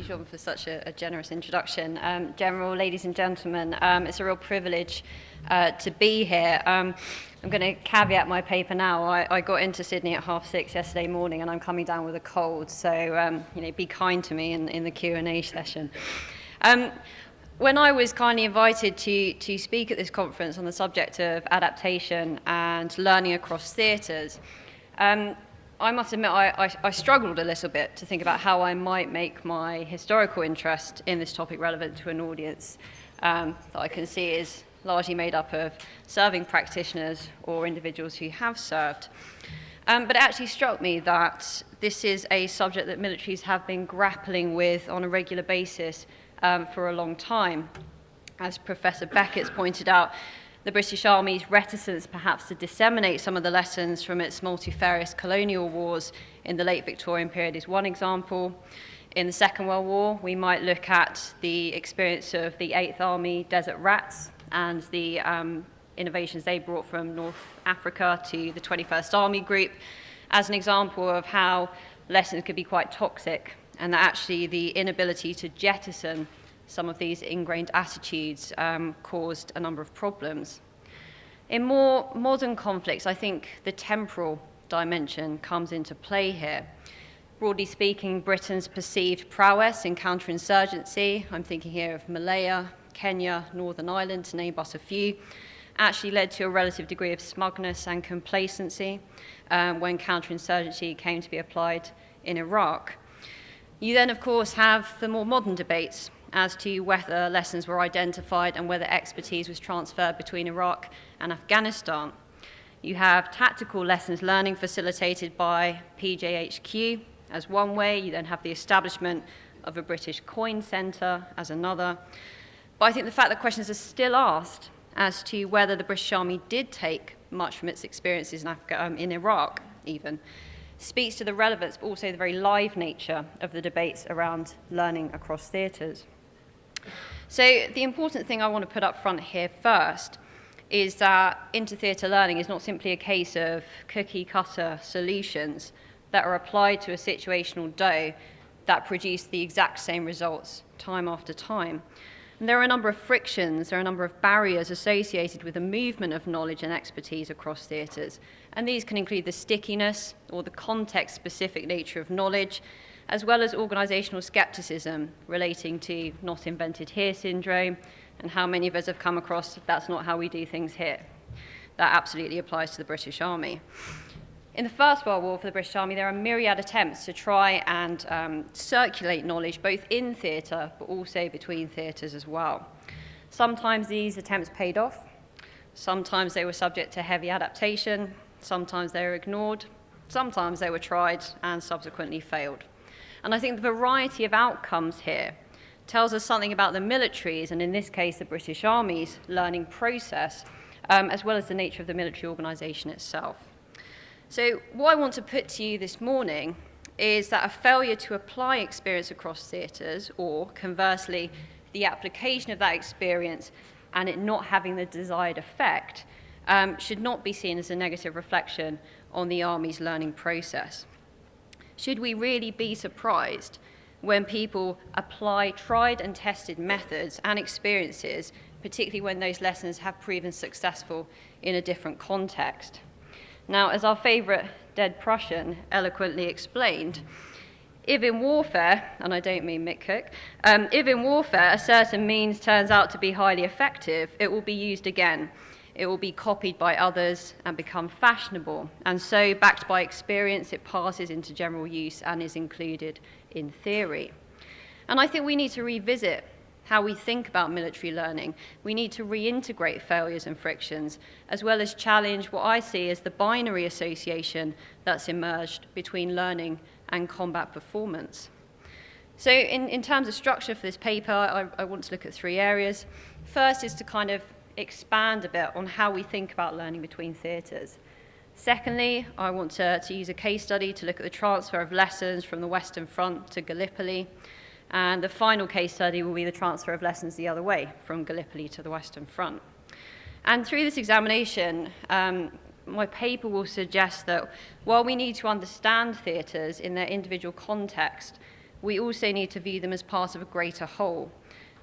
you, Sean, for such a generous introduction. General, ladies and gentlemen, it's a real privilege to be here. I'm going to caveat my paper now. I got into Sydney at 6:30 yesterday morning, and I'm coming down with a cold, so be kind to me in the Q&A session. When I was kindly invited to speak at this conference on the subject of adaptation and learning across theatres, I must admit I struggled a little bit to think about how I might make my historical interest in this topic relevant to an audience that I can see is largely made up of serving practitioners or individuals who have served. But it actually struck me that this is a subject that militaries have been grappling with on a regular basis for a long time. As Professor Beckett's pointed out, the British Army's reticence perhaps to disseminate some of the lessons from its multifarious colonial wars in the late Victorian period is one example. In the Second World War, we might look at the experience of the 8th Army Desert Rats and the innovations they brought from North Africa to the 21st Army Group as an example of how lessons could be quite toxic, and that actually the inability to jettison some of these ingrained attitudes caused a number of problems. In more modern conflicts, I think the temporal dimension comes into play here. Broadly speaking, Britain's perceived prowess in counterinsurgency, I'm thinking here of Malaya, Kenya, Northern Ireland, to name but a few, actually led to a relative degree of smugness and complacency when counterinsurgency came to be applied in Iraq. You then, of course, have the more modern debates as to whether lessons were identified and whether expertise was transferred between Iraq and Afghanistan. You have tactical lessons learning facilitated by PJHQ as one way. You then have the establishment of a British coin centre as another. But I think the fact that questions are still asked as to whether the British Army did take much from its experiences in Iraq even speaks to the relevance, but also the very live nature of the debates around learning across theatres. So the important thing I want to put up front here first is that inter-theatre learning is not simply a case of cookie-cutter solutions that are applied to a situational dough that produce the exact same results time after time. And there are a number of frictions, there are a number of barriers associated with the movement of knowledge and expertise across theatres. And these can include the stickiness or the context-specific nature of knowledge, as well as organisational scepticism relating to not invented here syndrome and how many of us have come across that's not how we do things here. That absolutely applies to the British Army. In the First World War for the British Army, there are myriad attempts to try and circulate knowledge both in theatre but also between theatres as well. Sometimes these attempts paid off, sometimes they were subject to heavy adaptation, sometimes they were ignored, sometimes they were tried and subsequently failed. And I think the variety of outcomes here tells us something about the military's, and in this case the British Army's, learning process, as well as the nature of the military organisation itself. So what I want to put to you this morning is that a failure to apply experience across theatres, or conversely, the application of that experience and it not having the desired effect, should not be seen as a negative reflection on the Army's learning process. Should we really be surprised when people apply tried and tested methods and experiences, particularly when those lessons have proven successful in a different context? Now, as our favourite dead Prussian eloquently explained, if in warfare, and I don't mean Mick Cook, if in warfare a certain means turns out to be highly effective, it will be used again. It will be copied by others and become fashionable. And so, backed by experience, it passes into general use and is included in theory. And I think we need to revisit how we think about military learning. We need to reintegrate failures and frictions, as well as challenge what I see as the binary association that's emerged between learning and combat performance. So in terms of structure for this paper, I want to look at three areas. First is to kind of expand a bit on how we think about learning between theatres. Secondly, I want to use a case study to look at the transfer of lessons from the Western Front to Gallipoli. And the final case study will be the transfer of lessons the other way, from Gallipoli to the Western Front. And through this examination, my paper will suggest that while we need to understand theatres in their individual context, we also need to view them as part of a greater whole.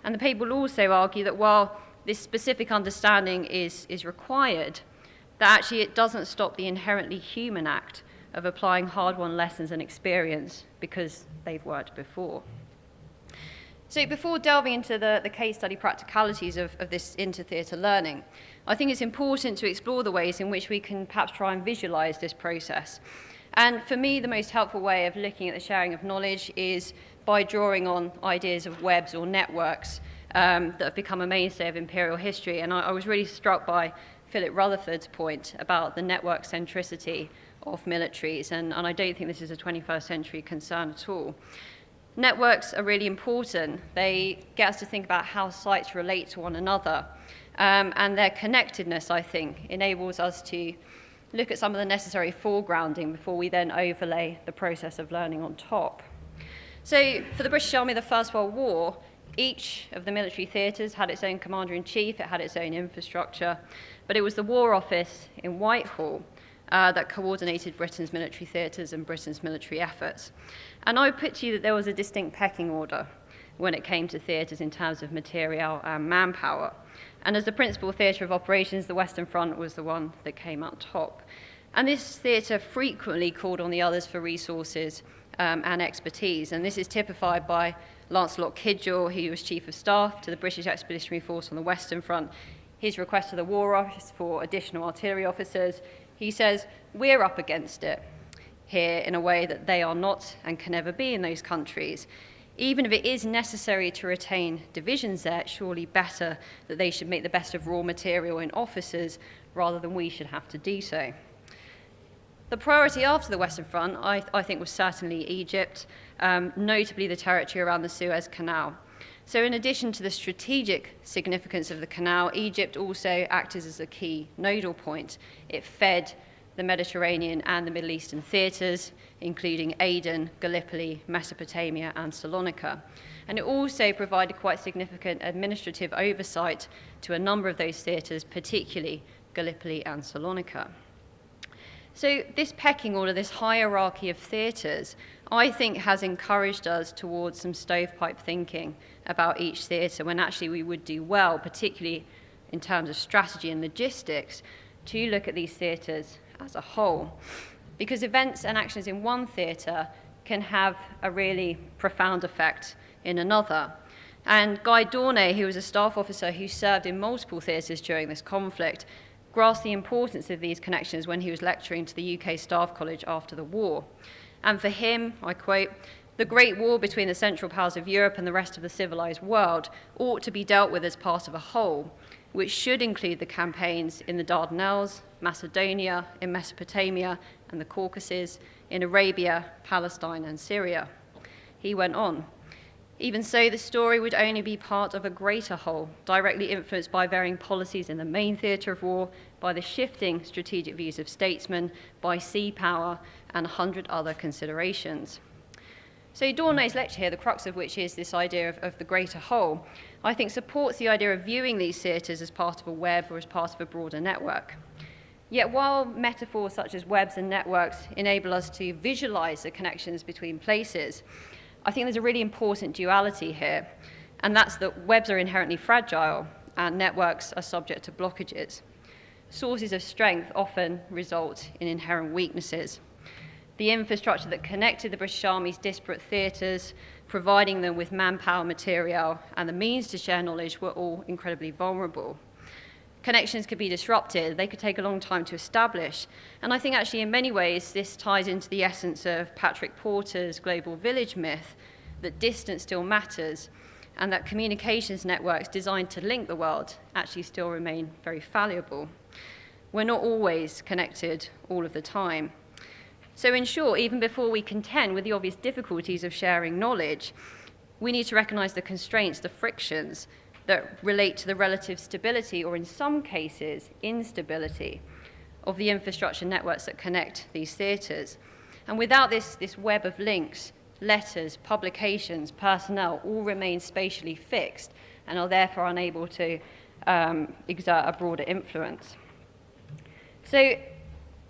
And the paper will also argue that while this specific understanding is required, that actually it doesn't stop the inherently human act of applying hard-won lessons and experience because they've worked before. So before delving into the case study practicalities of this inter-theatre learning, I think it's important to explore the ways in which we can perhaps try and visualise this process. And for me, the most helpful way of looking at the sharing of knowledge is by drawing on ideas of webs or networks that have become a mainstay of imperial history. And I was really struck by Philip Rutherford's point about the network centricity of militaries, and I don't think this is a 21st century concern at all. Networks are really important. They get us to think about how sites relate to one another, and their connectedness, I think, enables us to look at some of the necessary foregrounding before we then overlay the process of learning on top. So for the British Army of the First World War, each of the military theatres had its own commander-in-chief, it had its own infrastructure, but it was the War Office in Whitehall that coordinated Britain's military theatres and Britain's military efforts. And I would put to you that there was a distinct pecking order when it came to theatres in terms of material and manpower. And as the principal theatre of operations, the Western Front was the one that came up top. And this theatre frequently called on the others for resources and expertise. And this is typified by Lancelot Kidgel, who was Chief of Staff to the British Expeditionary Force on the Western Front. His request to the War Office for additional artillery officers, he says, we're up against it here in a way that they are not and can never be in those countries. Even if it is necessary to retain divisions there, it's surely better that they should make the best of raw material in officers rather than we should have to do so. The priority after the Western Front, I think, was certainly Egypt, notably the territory around the Suez Canal. So in addition to the strategic significance of the canal, Egypt also acted as a key nodal point. It fed the Mediterranean and the Middle Eastern theatres, including Aden, Gallipoli, Mesopotamia, and Salonika. And it also provided quite significant administrative oversight to a number of those theatres, particularly Gallipoli and Salonika. So this pecking order, this hierarchy of theatres, I think has encouraged us towards some stovepipe thinking about each theatre, when actually we would do well, particularly in terms of strategy and logistics, to look at these theatres as a whole. Because events and actions in one theatre can have a really profound effect in another. And Guy Dornay, who was a staff officer who served in multiple theatres during this conflict, grasped the importance of these connections when he was lecturing to the UK Staff College after the war. And for him, I quote, "The Great War between the Central Powers of Europe and the rest of the civilized world ought to be dealt with as part of a whole, which should include the campaigns in the Dardanelles, Macedonia, in Mesopotamia and the Caucasus, in Arabia, Palestine and Syria." He went on, "Even so, the story would only be part of a greater whole, directly influenced by varying policies in the main theatre of war, by the shifting strategic views of statesmen, by sea power, and 100 other considerations." So Dornay's lecture here, the crux of which is this idea of the greater whole, I think supports the idea of viewing these theatres as part of a web or as part of a broader network. Yet while metaphors such as webs and networks enable us to visualise the connections between places, I think there's a really important duality here, and that's that webs are inherently fragile and networks are subject to blockages. Sources of strength often result in inherent weaknesses. The infrastructure that connected the British Army's disparate theatres, providing them with manpower, material, and the means to share knowledge were all incredibly vulnerable. Connections could be disrupted, they could take a long time to establish, and I think actually in many ways this ties into the essence of Patrick Porter's global village myth, that distance still matters, and that communications networks designed to link the world actually still remain very fallible. We're not always connected all of the time. So in short, even before we contend with the obvious difficulties of sharing knowledge, we need to recognise the constraints, the frictions that relate to the relative stability, or in some cases, instability, of the infrastructure networks that connect these theatres. And without this web of links, letters, publications, personnel all remain spatially fixed and are therefore unable to exert a broader influence. So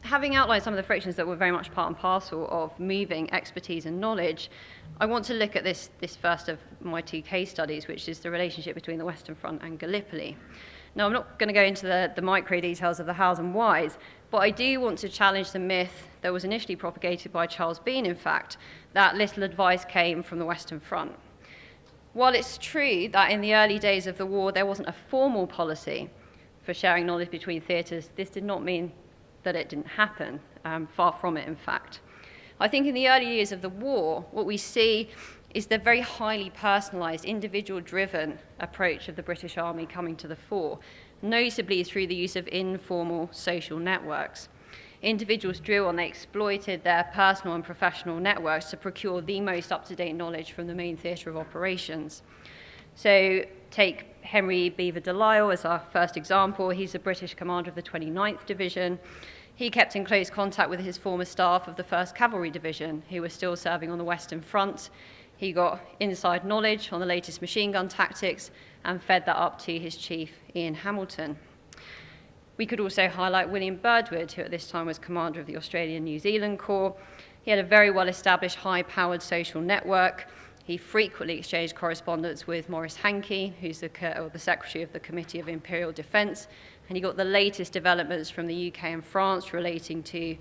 having outlined some of the frictions that were very much part and parcel of moving expertise and knowledge, I want to look at this first of my 2 case studies, which is the relationship between the Western Front and Gallipoli. Now, I'm not going to go into the micro details of the hows and whys, but I do want to challenge the myth that was initially propagated by Charles Bean, in fact, that little advice came from the Western Front. While it's true that in the early days of the war there wasn't a formal policy for sharing knowledge between theatres, this did not mean that it didn't happen, far from it, in fact. I think in the early years of the war, what we see is the very highly personalised, individual-driven approach of the British Army coming to the fore, notably through the use of informal social networks. Individuals drew on, they exploited their personal and professional networks to procure the most up-to-date knowledge from the main theatre of operations. So take Henry Beaver Delisle as our first example. He's the British commander of the 29th Division. He kept in close contact with his former staff of the 1st Cavalry Division, who were still serving on the Western Front. He got inside knowledge on the latest machine gun tactics and fed that up to his chief, Ian Hamilton. We could also highlight William Birdwood, who at this time was commander of the Australian New Zealand Corps. He had a very well-established, high-powered social network. He frequently exchanged correspondence with Maurice Hankey, who's the Secretary of the Committee of Imperial Defence, and he got the latest developments from the UK and France relating to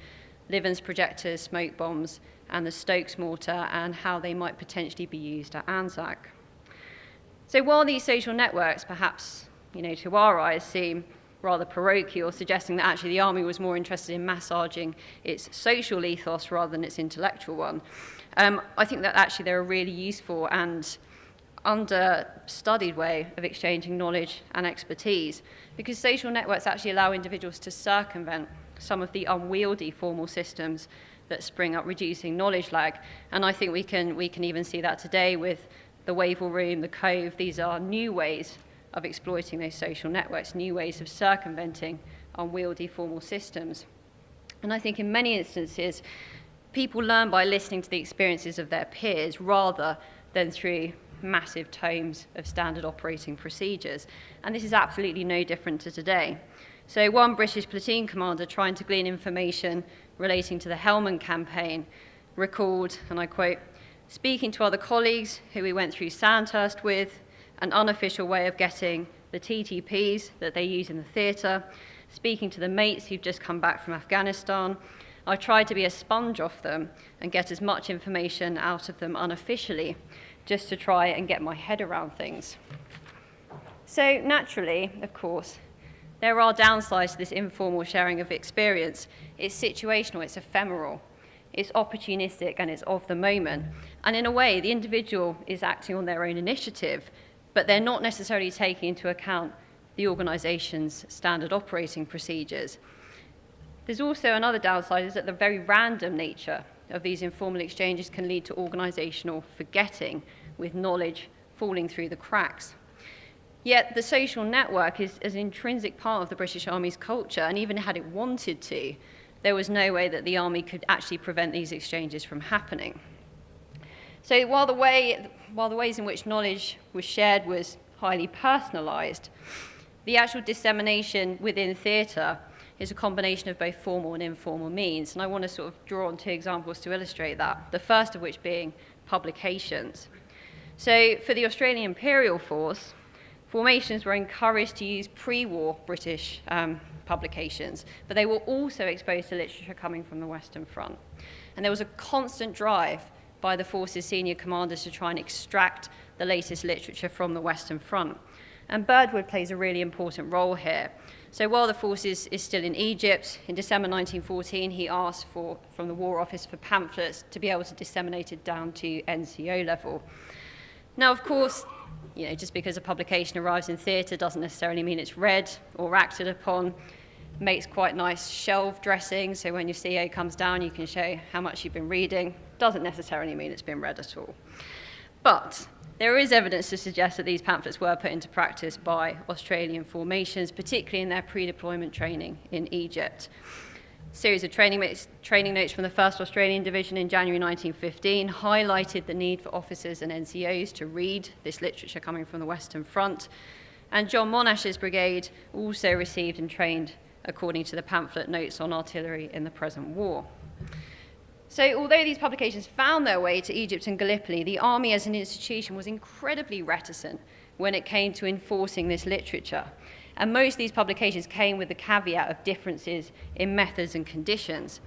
Livens projectors, smoke bombs, and the Stokes mortar, and how they might potentially be used at Anzac. So while these social networks, perhaps, to our eyes, seem rather parochial, suggesting that actually the army was more interested in massaging its social ethos rather than its intellectual one, I think that actually they're a really useful and understudied way of exchanging knowledge and expertise, because social networks actually allow individuals to circumvent some of the unwieldy formal systems that spring up, reducing knowledge lag. And I think we can even see that today with the Wavell Room, the Cove. These are new ways of exploiting those social networks, new ways of circumventing unwieldy formal systems. And I think in many instances, people learn by listening to the experiences of their peers rather than through massive tomes of standard operating procedures. And this is absolutely no different to today. So one British platoon commander trying to glean information relating to the Helmand campaign recalled, and I quote, "Speaking to other colleagues who we went through Sandhurst with, an unofficial way of getting the TTPs that they use in the theatre, speaking to the mates who've just come back from Afghanistan, I tried to be a sponge off them and get as much information out of them unofficially, just to try and get my head around things." So naturally, of course, there are downsides to this informal sharing of experience. It's situational, it's ephemeral, it's opportunistic, and it's of the moment. And in a way, the individual is acting on their own initiative, but they're not necessarily taking into account the organisation's standard operating procedures. There's also another downside, is that the very random nature of these informal exchanges can lead to organisational forgetting, with knowledge falling through the cracks. Yet the social network is an intrinsic part of the British Army's culture, and even had it wanted to, there was no way that the Army could actually prevent these exchanges from happening. So while the ways in which knowledge was shared was highly personalised, the actual dissemination within theatre is a combination of both formal and informal means. And I want to sort of draw on 2 examples to illustrate that, the first of which being publications. So for the Australian Imperial Force, formations were encouraged to use pre-war British publications, but they were also exposed to literature coming from the Western Front. And there was a constant drive by the force's senior commanders to try and extract the latest literature from the Western Front. And Birdwood plays a really important role here. So while the force is still in Egypt, in December 1914, he asked from the War Office for pamphlets to be able to disseminate it down to NCO level. Now, of course, just because a publication arrives in theatre doesn't necessarily mean it's read or acted upon. Makes quite nice shelf dressing, so when your CO comes down, you can show how much you've been reading. Doesn't necessarily mean it's been read at all. But there is evidence to suggest that these pamphlets were put into practice by Australian formations, particularly in their pre-deployment training in Egypt. A series of training notes from the 1st Australian Division in January 1915 highlighted the need for officers and NCOs to read this literature coming from the Western Front. And John Monash's brigade also received and trained according to the pamphlet Notes on Artillery in the Present War. So although these publications found their way to Egypt and Gallipoli, the army as an institution was incredibly reticent when it came to enforcing this literature. And most of these publications came with the caveat of differences in methods and conditions.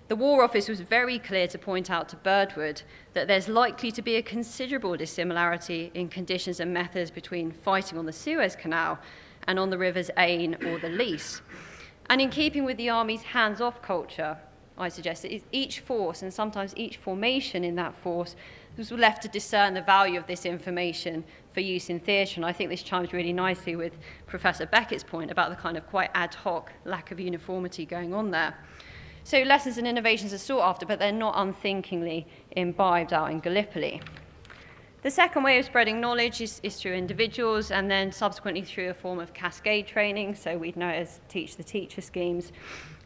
The War Office was very clear to point out to Birdwood that there's likely to be a considerable dissimilarity in conditions and methods between fighting on the Suez Canal and on the rivers Ain or the Lys. And in keeping with the Army's hands-off culture, I suggest that each force and sometimes each formation in that force was left to discern the value of this information for use in theatre. And I think this chimes really nicely with Professor Beckett's point about the kind of quite ad hoc lack of uniformity going on there. So lessons and innovations are sought after, but they're not unthinkingly imbibed out in Gallipoli. The second way of spreading knowledge is through individuals and then subsequently through a form of cascade training, so we'd know it as teach the teacher schemes.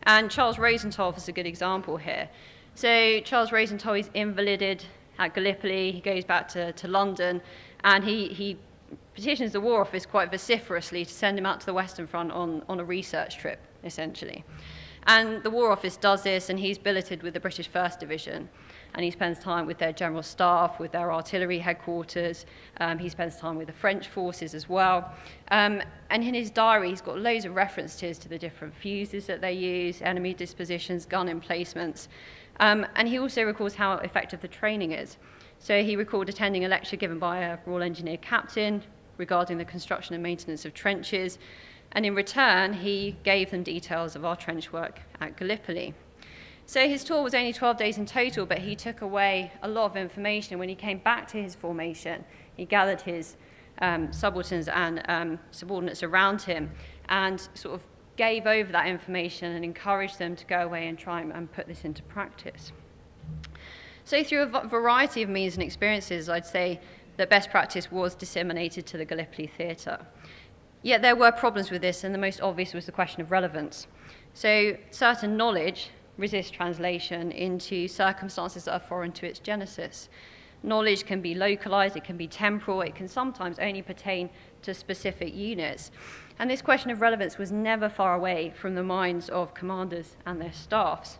And Charles Rosenthal is a good example here. So Charles Rosenthal is invalided at Gallipoli, he goes back to London, and he petitions the War Office quite vociferously to send him out to the Western Front on a research trip, essentially. And the War Office does this, and he's billeted with the British 1st Division. And he spends time with their general staff, with their artillery headquarters. He spends time with the French forces as well. And in his diary, he's got loads of references to the different fuses that they use, enemy dispositions, gun emplacements. And he also records how effective the training is. So he recalled attending a lecture given by a Royal Engineer captain regarding the construction and maintenance of trenches. And in return, he gave them details of our trench work at Gallipoli. So his tour was only 12 days in total, but he took away a lot of information. When he came back to his formation, he gathered his subalterns and subordinates around him and sort of gave over that information and encouraged them to go away and try and put this into practice. So through a variety of means and experiences, I'd say that best practice was disseminated to the Gallipoli theatre. Yet there were problems with this, and the most obvious was the question of relevance. So certain knowledge resists translation into circumstances that are foreign to its genesis. Knowledge can be localized, it can be temporal, it can sometimes only pertain to specific units. And this question of relevance was never far away from the minds of commanders and their staffs.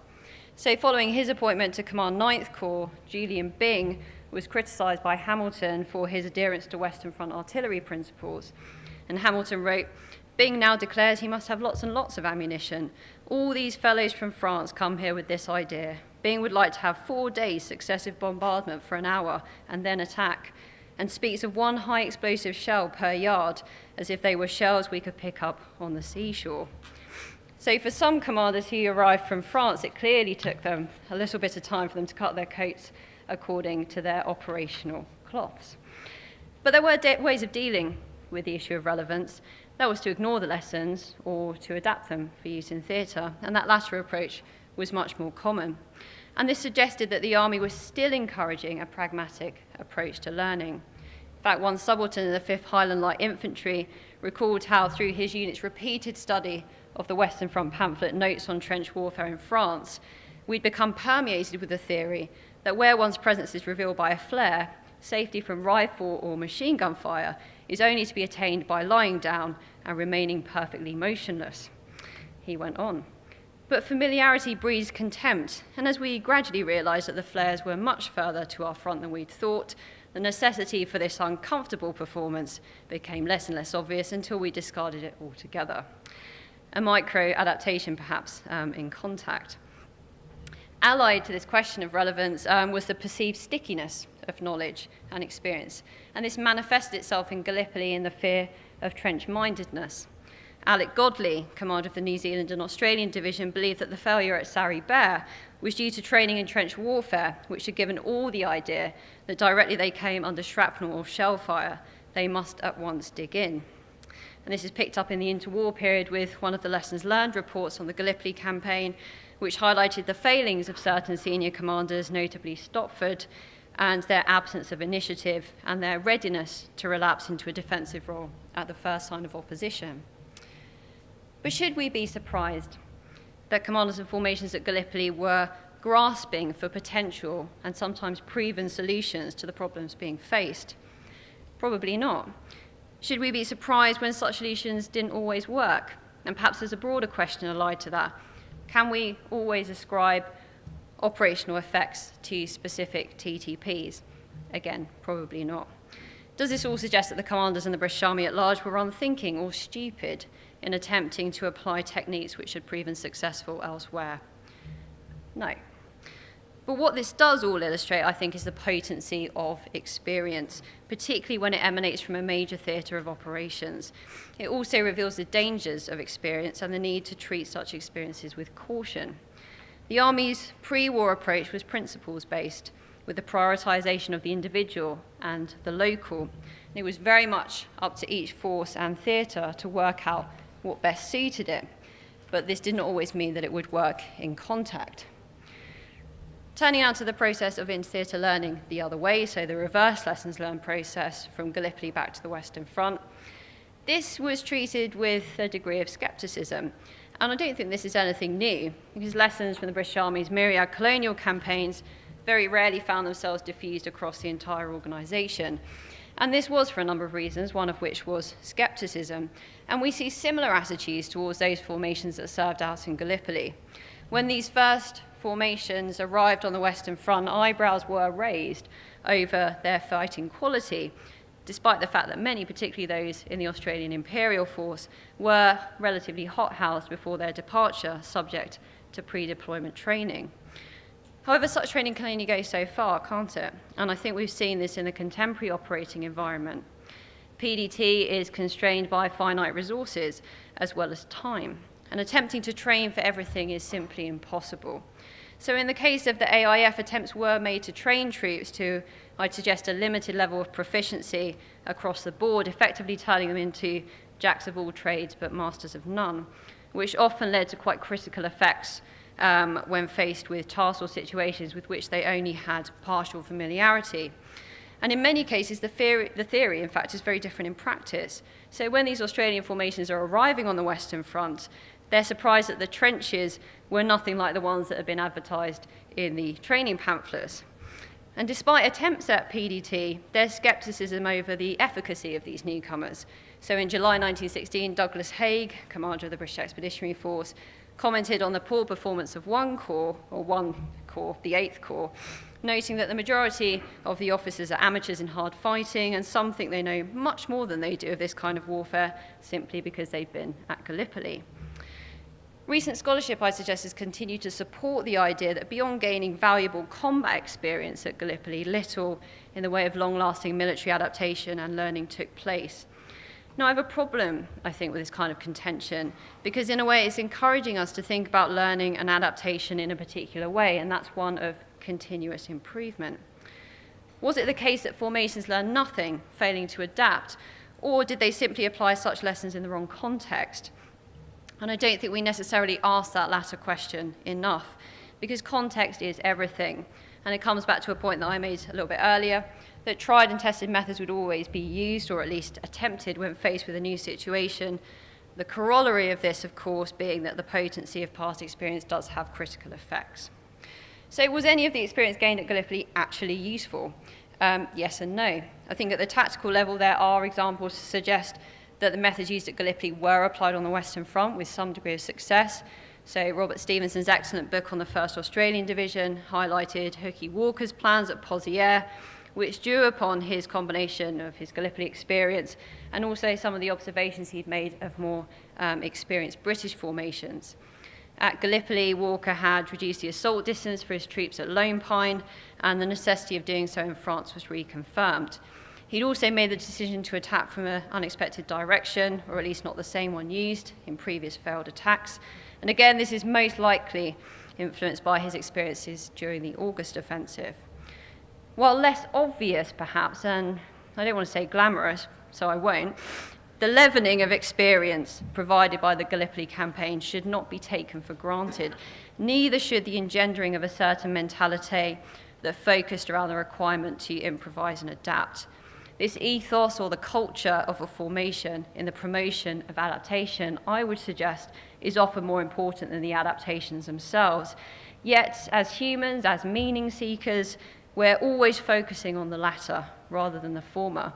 So following his appointment to command 9th Corps, Julian Byng was criticised by Hamilton for his adherence to Western Front artillery principles. And Hamilton wrote, "Byng now declares he must have lots and lots of ammunition. All these fellows from France come here with this idea. Byng would like to have 4 days successive bombardment for an hour and then attack, and speaks of 1 high explosive shell per yard, as if they were shells we could pick up on the seashore." So for some commanders who arrived from France, it clearly took them a little bit of time for them to cut their coats according to their operational cloths. But there were ways of dealing with the issue of relevance. That was to ignore the lessons or to adapt them for use in theatre, and that latter approach was much more common. And this suggested that the army was still encouraging a pragmatic approach to learning. In fact, one subaltern in the 5th Highland Light Infantry recalled how through his unit's repeated study of the Western Front pamphlet Notes on Trench Warfare in France, we'd become permeated with the theory that where one's presence is revealed by a flare, safety from rifle or machine gun fire is only to be attained by lying down and remaining perfectly motionless. He went on. But familiarity breeds contempt, and as we gradually realised that the flares were much further to our front than we'd thought, the necessity for this uncomfortable performance became less and less obvious until we discarded it altogether. A micro-adaptation, perhaps, in contact. Allied to this question of relevance was the perceived stickiness of knowledge and experience, and this manifested itself in Gallipoli in the fear of trench-mindedness. Alec Godley, commander of the New Zealand and Australian Division, believed that the failure at Sari Bair was due to training in trench warfare, which had given all the idea that directly they came under shrapnel or shell fire, they must at once dig in. And this is picked up in the interwar period with one of the lessons learned reports on the Gallipoli campaign, which highlighted the failings of certain senior commanders, notably Stopford, and their absence of initiative and their readiness to relapse into a defensive role at the first sign of opposition. But should we be surprised that commanders and formations at Gallipoli were grasping for potential and sometimes proven solutions to the problems being faced? Probably not. Should we be surprised when such solutions didn't always work? And perhaps there's a broader question allied to that. Can we always ascribe operational effects to specific TTPs? Again, probably not. Does this all suggest that the commanders in the British Army at large were unthinking or stupid in attempting to apply techniques which had proven successful elsewhere? No. But what this does all illustrate, I think, is the potency of experience, particularly when it emanates from a major theatre of operations. It also reveals the dangers of experience and the need to treat such experiences with caution. The Army's pre-war approach was principles-based, with the prioritisation of the individual and the local. And it was very much up to each force and theatre to work out what best suited it. But this didn't always mean that it would work in contact. Turning now to the process of in-theatre learning the other way, so the reverse lessons learned process from Gallipoli back to the Western Front, this was treated with a degree of scepticism. And I don't think this is anything new, because lessons from the British Army's myriad colonial campaigns very rarely found themselves diffused across the entire organisation. And this was for a number of reasons, one of which was scepticism. And we see similar attitudes towards those formations that served out in Gallipoli. When these first formations arrived on the Western Front, eyebrows were raised over their fighting quality, despite the fact that many, particularly those in the Australian Imperial Force, were relatively hot-housed before their departure, subject to pre-deployment training. However, such training can only go so far, can't it? And I think we've seen this in the contemporary operating environment. PDT is constrained by finite resources as well as time, and attempting to train for everything is simply impossible. So in the case of the AIF, attempts were made to train troops to, I'd suggest, a limited level of proficiency across the board, effectively turning them into jacks of all trades but masters of none, which often led to quite critical effects when faced with tasks or situations with which they only had partial familiarity. And in many cases, the theory, in fact, is very different in practice. So when these Australian formations are arriving on the Western Front, they're surprised that the trenches were nothing like the ones that had been advertised in the training pamphlets. And despite attempts at PDT, there's scepticism over the efficacy of these newcomers. So in July 1916, Douglas Haig, commander of the British Expeditionary Force, commented on the poor performance of one corps, the 8th Corps, noting that the majority of the officers are amateurs in hard fighting, and some think they know much more than they do of this kind of warfare simply because they've been at Gallipoli. Recent scholarship, I suggest, has continued to support the idea that beyond gaining valuable combat experience at Gallipoli, little in the way of long-lasting military adaptation and learning took place. Now, I have a problem, I think, with this kind of contention, because in a way it's encouraging us to think about learning and adaptation in a particular way, and that's one of continuous improvement. Was it the case that formations learned nothing, failing to adapt, or did they simply apply such lessons in the wrong context? And I don't think we necessarily ask that latter question enough, because context is everything. And it comes back to a point that I made a little bit earlier, that tried and tested methods would always be used, or at least attempted, when faced with a new situation. The corollary of this, of course, being that the potency of past experience does have critical effects. So was any of the experience gained at Gallipoli actually useful? Yes and no. I think at the tactical level there are examples to suggest that the methods used at Gallipoli were applied on the Western Front with some degree of success. So Robert Stevenson's excellent book on the 1st Australian Division highlighted Hookie Walker's plans at Pozières, which drew upon his combination of his Gallipoli experience and also some of the observations he'd made of more experienced British formations. At Gallipoli, Walker had reduced the assault distance for his troops at Lone Pine, and the necessity of doing so in France was reconfirmed. He'd also made the decision to attack from an unexpected direction, or at least not the same one used in previous failed attacks. And again, this is most likely influenced by his experiences during the August offensive. While less obvious, perhaps, and I don't want to say glamorous, so I won't, the leavening of experience provided by the Gallipoli campaign should not be taken for granted. Neither should the engendering of a certain mentality that focused around the requirement to improvise and adapt. This ethos or the culture of a formation in the promotion of adaptation, I would suggest, is often more important than the adaptations themselves. Yet, as humans, as meaning seekers, we're always focusing on the latter rather than the former.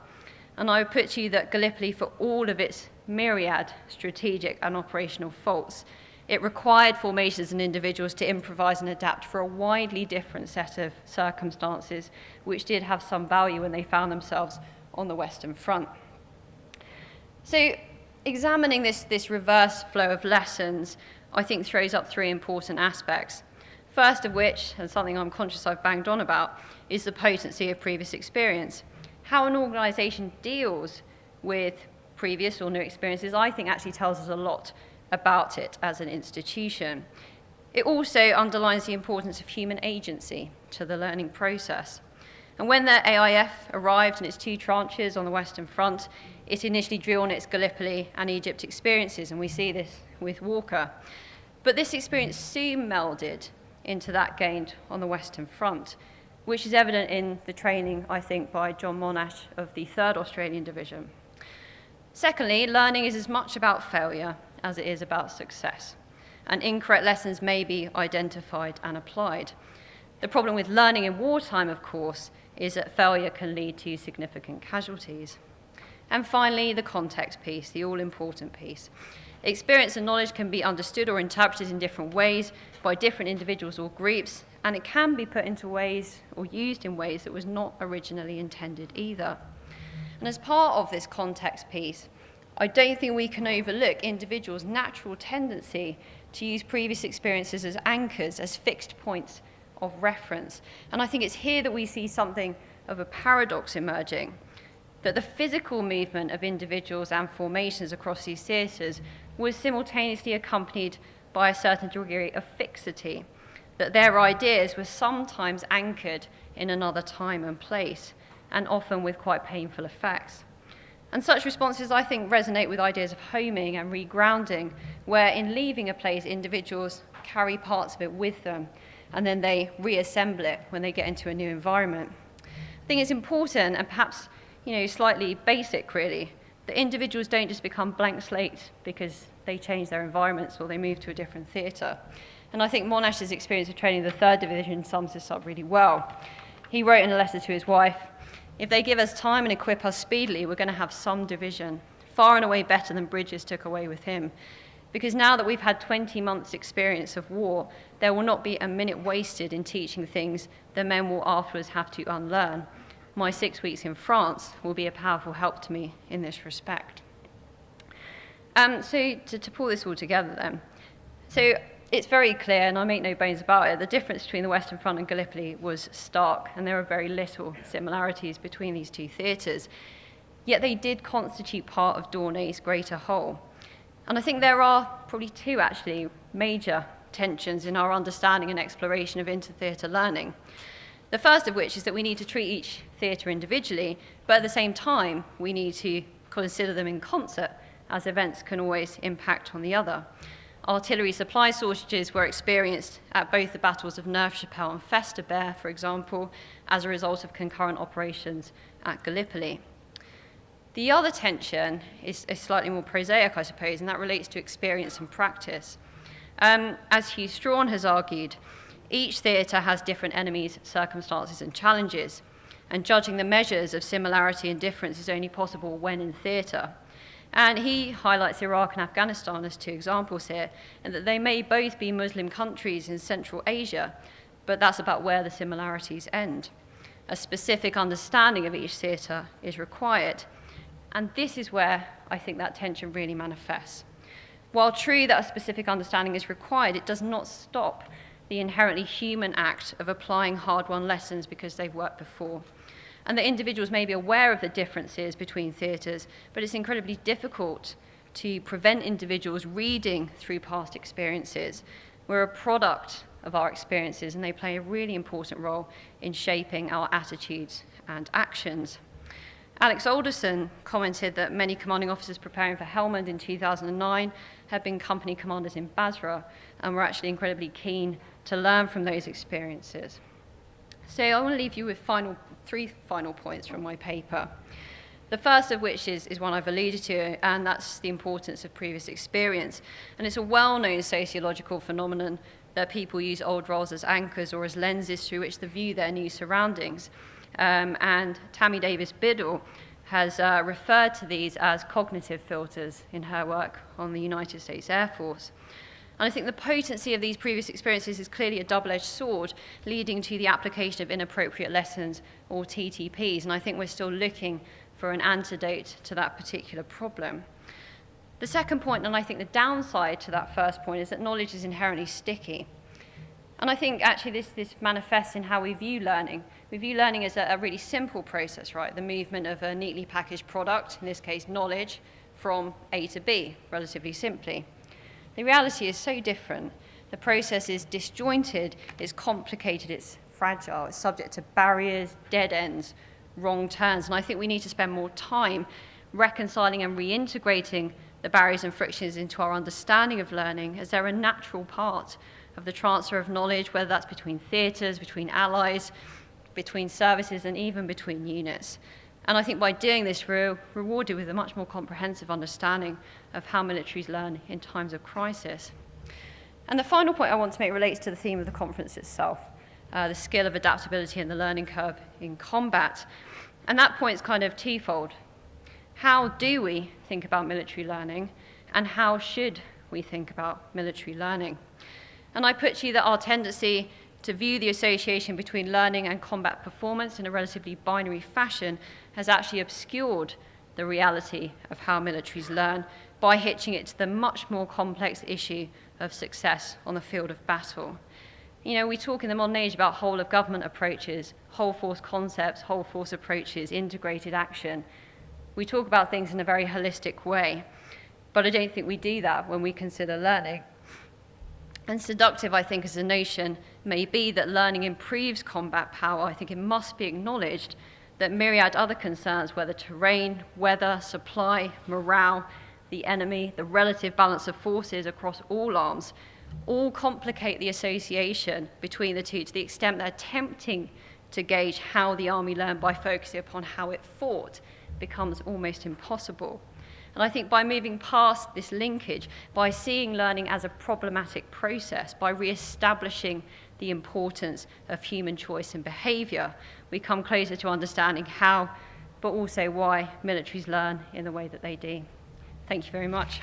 And I would put to you that Gallipoli, for all of its myriad strategic and operational faults. It required formations and individuals to improvise and adapt for a widely different set of circumstances, which did have some value when they found themselves on the Western Front. So examining this reverse flow of lessons, I think throws up three important aspects. First of which, and something I'm conscious I've banged on about, is the potency of previous experience. How an organisation deals with previous or new experiences, I think actually tells us a lot about it as an institution. It also underlines the importance of human agency to the learning process. And when the AIF arrived in its two tranches on the Western Front, it initially drew on its Gallipoli and Egypt experiences, and we see this with Walker. But this experience soon melded into that gained on the Western Front, which is evident in the training, I think, by John Monash of the 3rd Australian Division. Secondly, learning is as much about failure as it is about success, and incorrect lessons may be identified and applied. The problem with learning in wartime, of course, is that failure can lead to significant casualties. And finally, the context piece, the all-important piece. Experience and knowledge can be understood or interpreted in different ways by different individuals or groups, and it can be put into ways or used in ways that was not originally intended either. And as part of this context piece, I don't think we can overlook individuals' natural tendency to use previous experiences as anchors, as fixed points of reference. And I think it's here that we see something of a paradox emerging, that the physical movement of individuals and formations across these theatres was simultaneously accompanied by a certain degree of fixity, that their ideas were sometimes anchored in another time and place, and often with quite painful effects. And such responses, I think, resonate with ideas of homing and regrounding, where in leaving a place, individuals carry parts of it with them, and then they reassemble it when they get into a new environment. I think it's important, and perhaps slightly basic, really, that individuals don't just become blank slates because they change their environments or they move to a different theatre. And I think Monash's experience of training the 3rd Division sums this up really well. He wrote in a letter to his wife, "If they give us time and equip us speedily, we're going to have some division, far and away better than Bridges took away with him. Because now that we've had 20 months' experience of war, there will not be a minute wasted in teaching things the men will afterwards have to unlearn. My 6 weeks in France will be a powerful help to me in this respect." So to pull this all together then, so it's very clear, and I make no bones about it, the difference between the Western Front and Gallipoli was stark, and there are very little similarities between these two theatres. Yet they did constitute part of Dornay's greater whole. And I think there are probably two, actually, major tensions in our understanding and exploration of inter-theatre learning. The first of which is that we need to treat each theatre individually, but at the same time, we need to consider them in concert, as events can always impact on the other. Artillery supply shortages were experienced at both the battles of Neuve-Chapelle and Festubert, for example, as a result of concurrent operations at Gallipoli. The other tension is slightly more prosaic, I suppose, and that relates to experience and practice. As Hugh Strawn has argued, each theatre has different enemies, circumstances, and challenges, and judging the measures of similarity and difference is only possible when in theatre. And he highlights Iraq and Afghanistan as two examples here, and that they may both be Muslim countries in Central Asia, but that's about where the similarities end. A specific understanding of each theatre is required, and this is where I think that tension really manifests. While true that a specific understanding is required, it does not stop the inherently human act of applying hard-won lessons because they've worked before. And that individuals may be aware of the differences between theatres, but it's incredibly difficult to prevent individuals reading through past experiences. We're a product of our experiences, and they play a really important role in shaping our attitudes and actions. Alex Alderson commented that many commanding officers preparing for Helmand in 2009 had been company commanders in Basra and were actually incredibly keen to learn from those experiences. So I want to leave you with three final points from my paper. The first of which is one I've alluded to, and that's the importance of previous experience. And it's a well-known sociological phenomenon that people use old roles as anchors or as lenses through which they view their new surroundings. And Tammy Davis Biddle has referred to these as cognitive filters in her work on the United States Air Force. And I think the potency of these previous experiences is clearly a double-edged sword, leading to the application of inappropriate lessons or TTPs. And I think we're still looking for an antidote to that particular problem. The second point, and I think the downside to that first point, is that knowledge is inherently sticky. And I think actually this manifests in how we view learning. We view learning as a really simple process, right? The movement of a neatly packaged product, in this case knowledge, from A to B, relatively simply. The reality is so different. The process is disjointed, it's complicated, it's fragile, it's subject to barriers, dead ends, wrong turns. And I think we need to spend more time reconciling and reintegrating the barriers and frictions into our understanding of learning, as they're a natural part of the transfer of knowledge, whether that's between theatres, between allies, between services, and even between units. And I think by doing this, we're rewarded with a much more comprehensive understanding of how militaries learn in times of crisis. And the final point I want to make relates to the theme of the conference itself, the skill of adaptability and the learning curve in combat. And that point is kind of twofold. How do we think about military learning, and how should we think about military learning? And I put to you that our tendency to view the association between learning and combat performance in a relatively binary fashion has actually obscured the reality of how militaries learn by hitching it to the much more complex issue of success on the field of battle. You know, we talk in the modern age about whole of government approaches, whole force concepts, whole force approaches, integrated action. We talk about things in a very holistic way, but I don't think we do that when we consider learning. And seductive, I think, as a notion may be that learning improves combat power. I think it must be acknowledged that myriad other concerns, whether terrain, weather, supply, morale, the enemy, the relative balance of forces across all arms, all complicate the association between the two to the extent they're attempting to gauge how the army learned by focusing upon how it fought becomes almost impossible. And I think by moving past this linkage, by seeing learning as a problematic process, by re-establishing the importance of human choice and behaviour, we come closer to understanding how, but also why, militaries learn in the way that they do. Thank you very much.